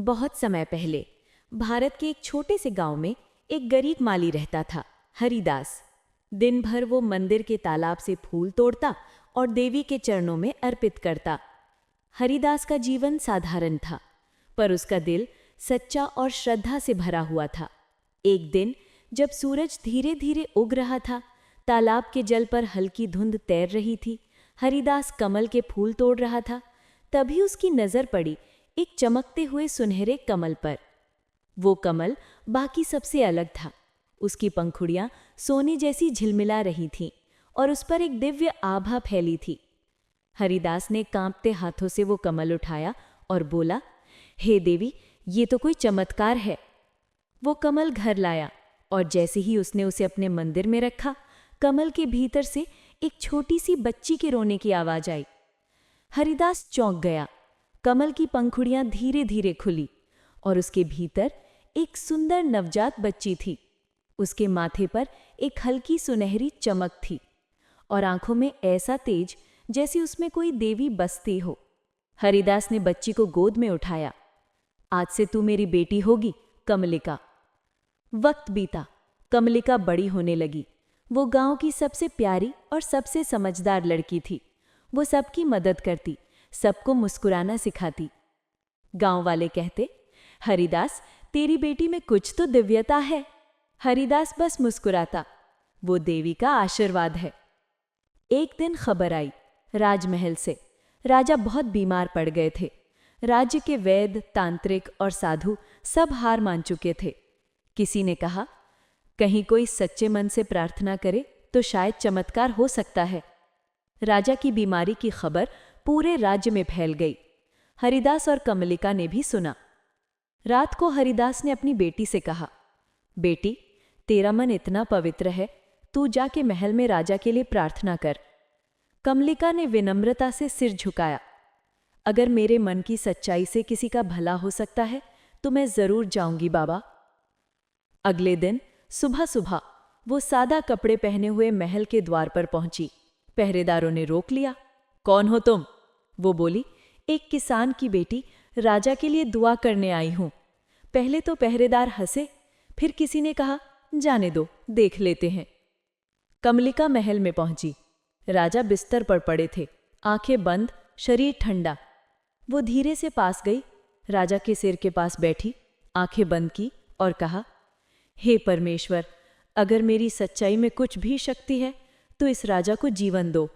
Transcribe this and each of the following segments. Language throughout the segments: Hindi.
बहुत समय पहले भारत के एक छोटे से गांव में एक गरीब माली रहता था, हरिदास। दिन भर वो मंदिर के तालाब से फूल तोड़ता और देवी के चरणों में अर्पित करता। हरिदास का जीवन साधारण था, पर उसका दिल सच्चा और श्रद्धा से भरा हुआ था। एक दिन जब सूरज धीरे धीरे उग रहा था, तालाब के जल पर हल्की धुंध तैर रही थी, हरिदास कमल के फूल तोड़ रहा था। तभी उसकी नजर पड़ी एक चमकते हुए सुनहरे कमल पर। वो कमल बाकी सबसे अलग था। उसकी पंखुड़ियां सोने जैसी झिलमिला रही थीं और उस पर एक दिव्य आभा फैली थी। हरिदास ने कांपते हाथों से वो कमल उठाया और बोला, हे देवी, ये तो कोई चमत्कार है। वो कमल घर लाया और जैसे ही उसने उसे अपने मंदिर में रखा, कमल के भीतर से एक छोटी सी बच्ची के रोने की आवाज आई। हरिदास चौंक गया। कमल की पंखुड़ियां धीरे धीरे खुली और उसके भीतर एक सुंदर नवजात बच्ची थी। उसके माथे पर एक हल्की सुनहरी चमक थी और आंखों में ऐसा तेज जैसे उसमें कोई देवी बसती हो। हरिदास ने बच्ची को गोद में उठाया। आज से तू मेरी बेटी होगी, कमलिका। वक्त बीता, कमलिका बड़ी होने लगी। वो गांव की सबसे प्यारी और सबसे समझदार लड़की थी। वो सबकी मदद करती, सबको मुस्कुराना सिखाती। गांव वाले कहते, हरिदास, तेरी बेटी में कुछ तो दिव्यता है। हरिदास बस मुस्कुराता, वो देवी का आशीर्वाद है। एक दिन खबर आई राजमहल से। राजा बहुत बीमार पड़ गए थे। राज्य के वैद्य, तांत्रिक और साधु सब हार मान चुके थे। किसी ने कहा, कहीं कोई सच्चे मन से प्रार्थना करे तो शायद चमत्कार हो सकता है। राजा की बीमारी की खबर पूरे राज्य में फैल गई। हरिदास और कमलिका ने भी सुना। रात को हरिदास ने अपनी बेटी से कहा, बेटी, तेरा मन इतना पवित्र है, तू जाके महल में राजा के लिए प्रार्थना कर। कमलिका ने विनम्रता से सिर झुकाया। अगर मेरे मन की सच्चाई से किसी का भला हो सकता है तो मैं जरूर जाऊंगी बाबा। अगले दिन सुबह सुबह वो सादा कपड़े पहने हुए महल के द्वार पर पहुंची। पहरेदारों ने रोक लिया। कौन हो तुम? वो बोली, एक किसान की बेटी, राजा के लिए दुआ करने आई हूं। पहले तो पहरेदार हंसे, फिर किसी ने कहा, जाने दो, देख लेते हैं। कमलिका महल में पहुंची। राजा बिस्तर पर पड़े थे, आंखें बंद, शरीर ठंडा। वो धीरे से पास गई, राजा के सिर के पास बैठी, आंखें बंद की और कहा, हे परमेश्वर, अगर मेरी सच्चाई में कुछ भी शक्ति है तो इस राजा को जीवन दो।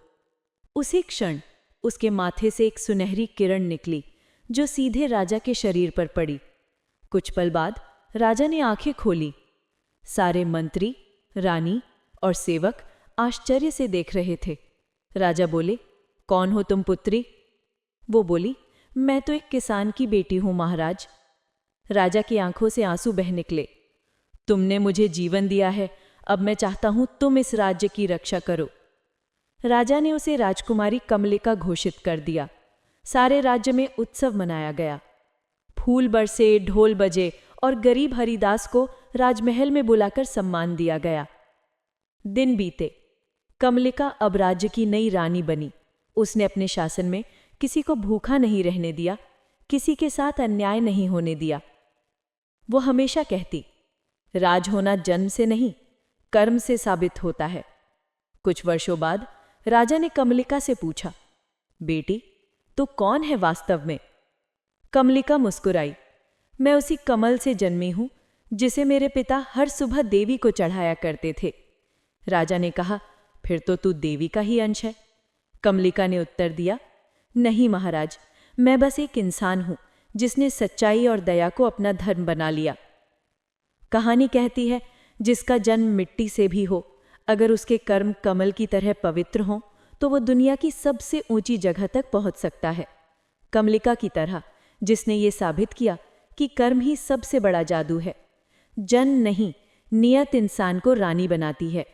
उसी क्षण उसके माथे से एक सुनहरी किरण निकली जो सीधे राजा के शरीर पर पड़ी। कुछ पल बाद राजा ने आंखें खोली। सारे मंत्री, रानी और सेवक आश्चर्य से देख रहे थे। राजा बोले, कौन हो तुम पुत्री? वो बोली, मैं तो एक किसान की बेटी हूं महाराज। राजा की आंखों से आंसू बह निकले। तुमने मुझे जीवन दिया है, अब मैं चाहता हूं तुम इस राज्य की रक्षा करो। राजा ने उसे राजकुमारी कमलिका घोषित कर दिया। सारे राज्य में उत्सव मनाया गया। फूल बरसे, ढोल बजे और गरीब हरिदास को राजमहल में बुलाकर सम्मान दिया गया। दिन बीते। कमलिका अब राज्य की नई रानी बनी। उसने अपने शासन में किसी को भूखा नहीं रहने दिया, किसी के साथ अन्याय नहीं होने दिया। वो हमेशा कहती, राज होना जन्म से नहीं, कर्म से साबित होता है। कुछ वर्षों बाद राजा ने कमलिका से पूछा, बेटी, तू कौन है वास्तव में? कमलिका मुस्कुराई, मैं उसी कमल से जन्मी हूं जिसे मेरे पिता हर सुबह देवी को चढ़ाया करते थे। राजा ने कहा, फिर तो तू देवी का ही अंश है। कमलिका ने उत्तर दिया, नहीं महाराज, मैं बस एक इंसान हूं जिसने सच्चाई और दया को अपना धर्म बना लिया। कहानी कहती है, जिसका जन्म मिट्टी से भी हो, अगर उसके कर्म कमल की तरह पवित्र हों तो वो दुनिया की सबसे ऊंची जगह तक पहुंच सकता है। कमलिका की तरह, जिसने ये साबित किया कि कर्म ही सबसे बड़ा जादू है। जन्म नहीं, नियत इंसान को रानी बनाती है।